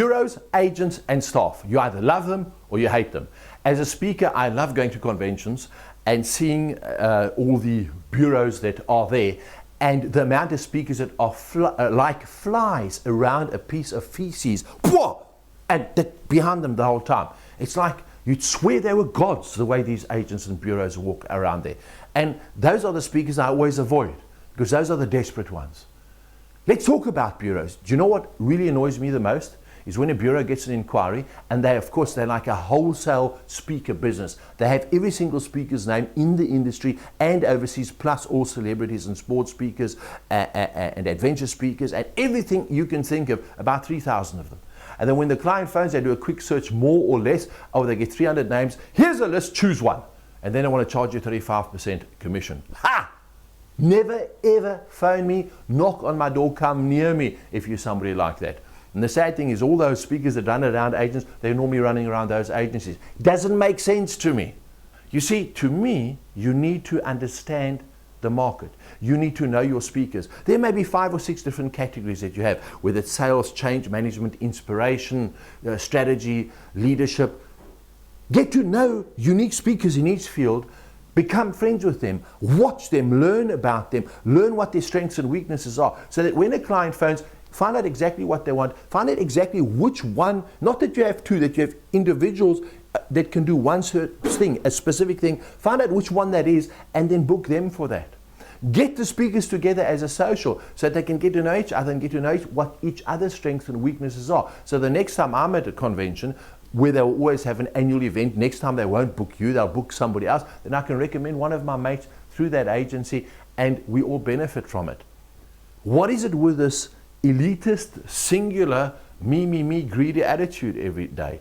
bureaus, agents, and staff. You either love them or you hate them. As a speaker, I love going to conventions and seeing all the bureaus that are there, and the amount of speakers that are like flies around a piece of feces, and behind them the whole time. It's like you'd swear they were gods, the way these agents and bureaus walk around there. And those are the speakers I always avoid, because those are the desperate ones. Let's talk about bureaus. Do you know what really annoys me the most? Is when a bureau gets an inquiry, and they, of course, they're like a wholesale speaker business. They have every single speaker's name in the industry and overseas, plus all celebrities and sports speakers and adventure speakers and everything you can think of, about 3,000 of them. And then when the client phones, they do a quick search, more or less. Oh, they get 300 names. Here's a list, choose one. And then they want to charge you 35% commission. Ha! Never ever phone me, knock on my door, come near me if you're somebody like that. And the sad thing is, all those speakers that run around agents, they're normally running around those agencies. Doesn't make sense to me. You see, to me, you need to understand the market. You need to know your speakers. There may be 5 or 6 different categories that you have, whether it's sales, change management, inspiration, strategy, leadership. Get to know unique speakers in each field. Become friends with them, watch them, learn about them, learn what their strengths and weaknesses are, so that when a client phones, find out exactly what they want, find out exactly which one, not that you have 2, that you have individuals that can do one certain thing, a specific thing, find out which one that is, and then book them for that. Get the speakers together as a social so that they can get to know each other and get to know what each other's strengths and weaknesses are. So the next time I'm at a convention, where they'll always have an annual event, next time they won't book you, they'll book somebody else, then I can recommend one of my mates through that agency, and we all benefit from it. What is it with this elitist, singular, me, greedy attitude every day?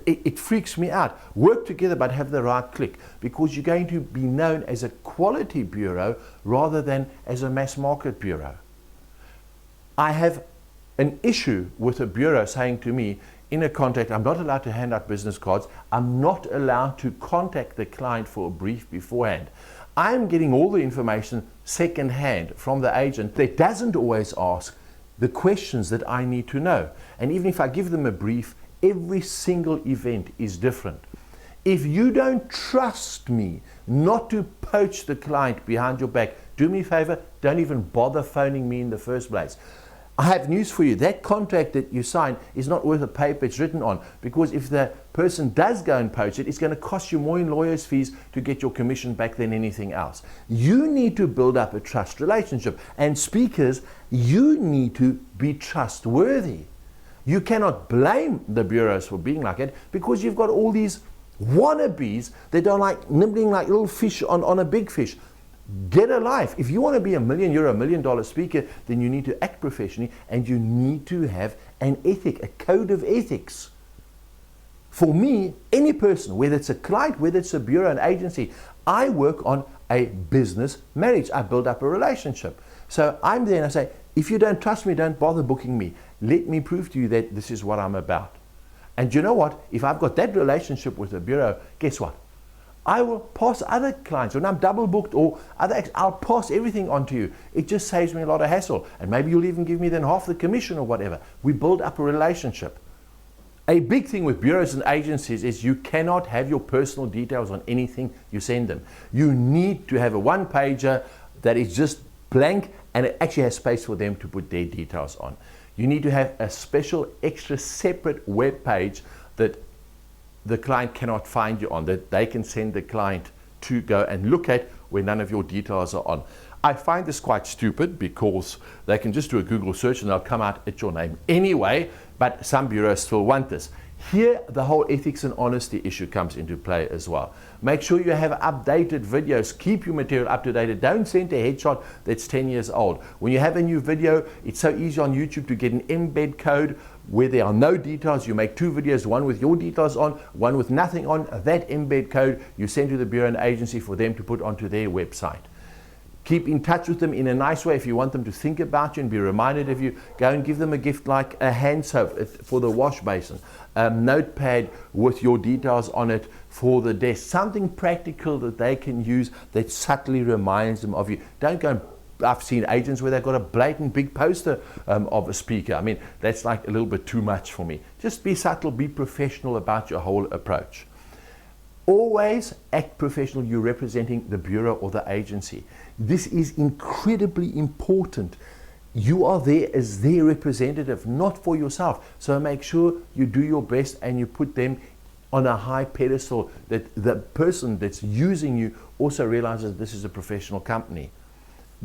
It freaks me out. Work together, but have the right click, because you're going to be known as a quality bureau rather than as a mass market bureau. I have an issue with a bureau saying to me, in a contract, I'm not allowed to hand out business cards. I'm not allowed to contact the client for a brief beforehand. I'm getting all the information secondhand from the agent that doesn't always ask the questions that I need to know. And even if I give them a brief, every single event is different. If you don't trust me not to poach the client behind your back, do me a favor, don't even bother phoning me in the first place. I have news for you. That contract that you sign is not worth the paper it's written on, because if the person does go and poach it, it's going to cost you more in lawyer's fees to get your commission back than anything else. You need to build up a trust relationship. And speakers, you need to be trustworthy. You cannot blame the bureaus for being like it, because you've got all these wannabes that are like nibbling like little fish on a big fish. Get a life. If you want to be a million, you're $1 million speaker, then you need to act professionally, and you need to have an ethic, a code of ethics. For me, any person, whether it's a client, whether it's a bureau, an agency, I work on a business marriage. I build up a relationship. So I'm there and I say, if you don't trust me, don't bother booking me. Let me prove to you that this is what I'm about. And you know what? If I've got that relationship with a bureau, guess what? I will pass other clients. When I'm double booked or I'll pass everything on to you. It just saves me a lot of hassle. And maybe you'll even give me then half the commission or whatever. We build up a relationship. A big thing with bureaus and agencies is you cannot have your personal details on anything you send them. You need to have a one-pager that is just blank, and it actually has space for them to put their details on. You need to have a special, extra, separate web page that the client cannot find you on, that they can send the client to go and look at where none of your details are on. I find this quite stupid, because they can just do a Google search and they'll come out at your name anyway, but some bureaus still want this. Here, the whole ethics and honesty issue comes into play as well. Make sure you have updated videos. Keep your material up to date. Don't send a headshot that's 10 years old. When you have a new video, it's so easy on YouTube to get an embed code where there are no details. You make 2 videos, one with your details on, one with nothing on. That embed code you send to the bureau and agency for them to put onto their website. Keep in touch with them in a nice way. If you want them to think about you and be reminded of you, go and give them a gift like a hand soap for the wash basin, a notepad with your details on it for the desk, something practical that they can use that subtly reminds them of you. Don't go and I've seen agents where they've got a blatant big poster of a speaker. I mean, that's like a little bit too much for me. Just be subtle, be professional about your whole approach. Always act professional. You're representing the bureau or the agency. This is incredibly important. You are there as their representative, not for yourself. So make sure you do your best and you put them on a high pedestal, that the person that's using you also realizes this is a professional company.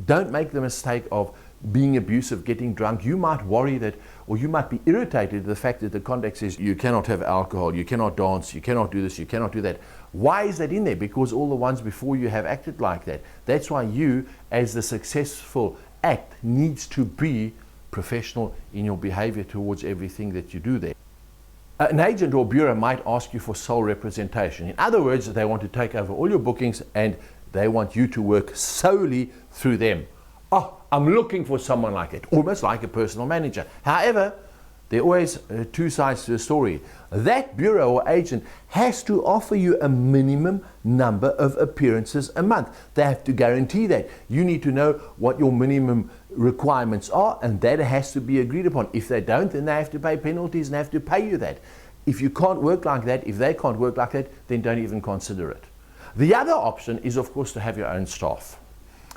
Don't make the mistake of being abusive, getting drunk. You might worry that, or you might be irritated at the fact that the contract says you cannot have alcohol, you cannot dance, you cannot do this, you cannot do that. Why is that in there? Because all the ones before you have acted like that. That's why you, as the successful act, needs to be professional in your behavior towards everything that you do there. An agent or bureau might ask you for sole representation. In other words, they want to take over all your bookings and they want you to work solely through them. Oh, I'm looking for someone like it, almost like a personal manager. However, there are always two sides to the story. That bureau or agent has to offer you a minimum number of appearances a month. They have to guarantee that. You need to know what your minimum requirements are, and that has to be agreed upon. If they don't, then they have to pay penalties and have to pay you that. If you can't work like that, if they can't work like that, then don't even consider it. The other option is, of course, to have your own staff.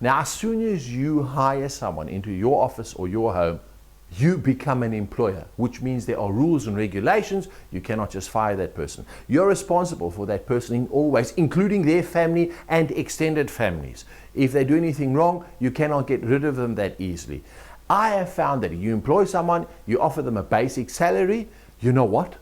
Now, as soon as you hire someone into your office or your home, you become an employer, which means there are rules and regulations. You cannot just fire that person. You're responsible for that person in all ways, including their family and extended families. If they do anything wrong, you cannot get rid of them that easily. I have found that if you employ someone, you offer them a basic salary, you know what?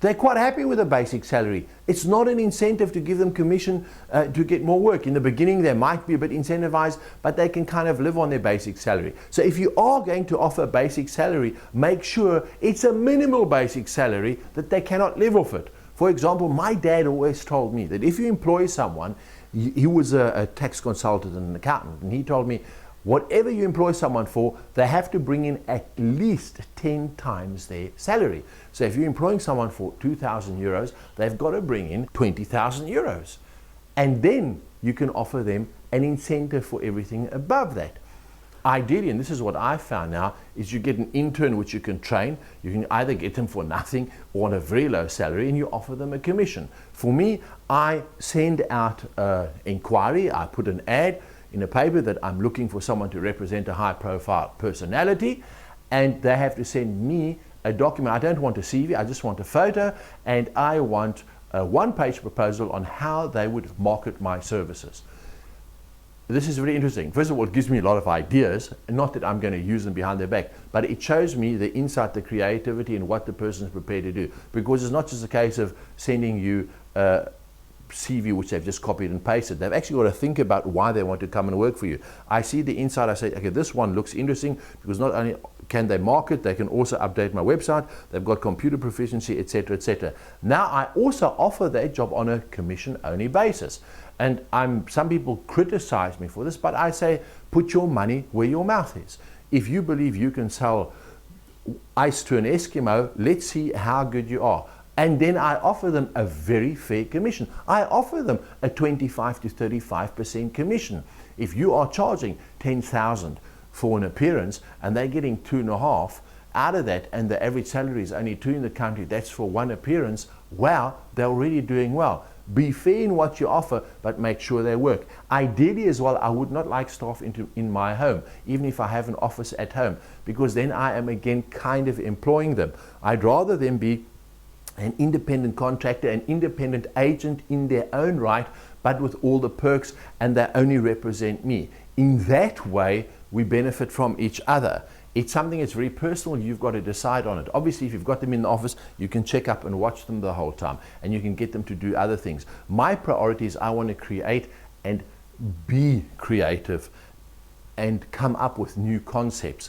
They're quite happy with a basic salary. It's not an incentive to give them commission to get more work. In the beginning, they might be a bit incentivized, but they can kind of live on their basic salary. So if you are going to offer a basic salary, make sure it's a minimal basic salary that they cannot live off it. For example, my dad always told me that if you employ someone, he was a tax consultant and an accountant, and he told me, whatever you employ someone for, they have to bring in at least 10 times their salary. So if you're employing someone for 2,000 euros, they've got to bring in 20,000 euros. And then you can offer them an incentive for everything above that. Ideally, and this is what I found now, is you get an intern which you can train. You can either get them for nothing or on a very low salary, and you offer them a commission. For me, I send out an inquiry, I put an ad in a paper that I'm looking for someone to represent a high profile personality, and they have to send me a document. I don't want a CV, I just want a photo, and I want a one-page proposal on how they would market my services. This is very interesting. First of all, it gives me a lot of ideas, not that I'm going to use them behind their back, but it shows me the insight, the creativity, and what the person is prepared to do. Because it's not just a case of sending you CV which they've just copied and pasted. They've actually got to think about why they want to come and work for you. I see the inside, I say, okay, this one looks interesting because not only can they market, they can also update my website, they've got computer proficiency, etc., etc. Now I also offer that job on a commission-only basis. And some people criticize me for this, but I say, put your money where your mouth is. If you believe you can sell ice to an Eskimo, let's see how good you are. And then I offer them a very fair commission. I offer them a 25 to 35% commission. If you are charging 10,000 for an appearance and they're getting 2.5 out of that, and the average salary is only 2 in the country, that's for one appearance, wow, they're already doing well. Be fair in what you offer, but make sure they work. Ideally as well, I would not like staff in my home, even if I have an office at home, because then I am again kind of employing them. I'd rather them be an independent contractor, an independent agent in their own right, but with all the perks, and they only represent me. In that way, we benefit from each other. It's something that's very personal. You've got to decide on it. Obviously, if you've got them in the office, you can check up and watch them the whole time, and you can get them to do other things. My priority is I want to create and be creative and come up with new concepts.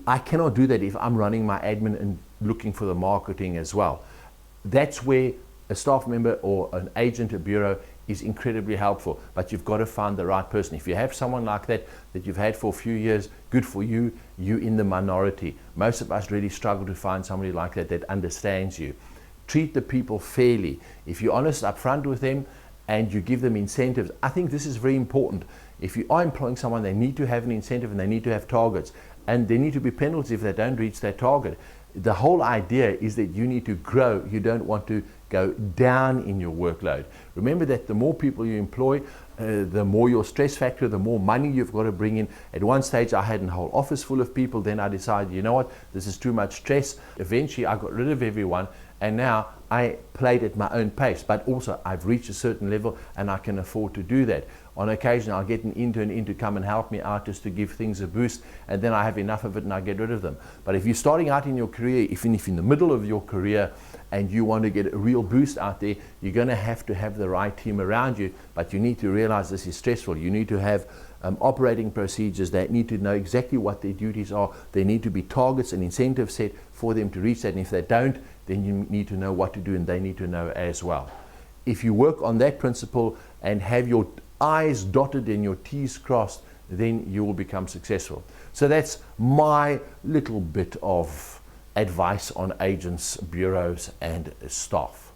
I cannot do that if I'm running my admin and looking for the marketing as well. That's where a staff member or an agent, a bureau, is incredibly helpful, but you've got to find the right person. If you have someone like that you've had for a few years, good for you, you're in the minority. Most of us really struggle to find somebody like that that understands you. Treat the people fairly. If you're honest up front with them and you give them incentives. I think this is very important. If you are employing someone, they need to have an incentive and they need to have targets, and there need to be penalties if they don't reach their target. The whole idea is that you need to grow. You don't want to go down in your workload. Remember that the more people you employ, the more your stress factor, the more money you've got to bring in. At one stage I had a whole office full of people, then I decided, you know what, this is too much stress. Eventually I got rid of everyone, and now I played at my own pace, but also I've reached a certain level and I can afford to do that. On occasion I'll get an intern in to come and help me out just to give things a boost, and then I have enough of it and I get rid of them. But if you're starting out in your career, even if in the middle of your career and you want to get a real boost out there, you're going to have the right team around you, but you need to realize this is stressful. You need to have operating procedures. They need to know exactly what their duties are. There need to be targets and incentives set for them to reach that, and if they don't, then you need to know what to do, and they need to know as well. If you work on that principle and have your I's dotted and your T's crossed, then you will become successful. So that's my little bit of advice on agents, bureaus, and staff.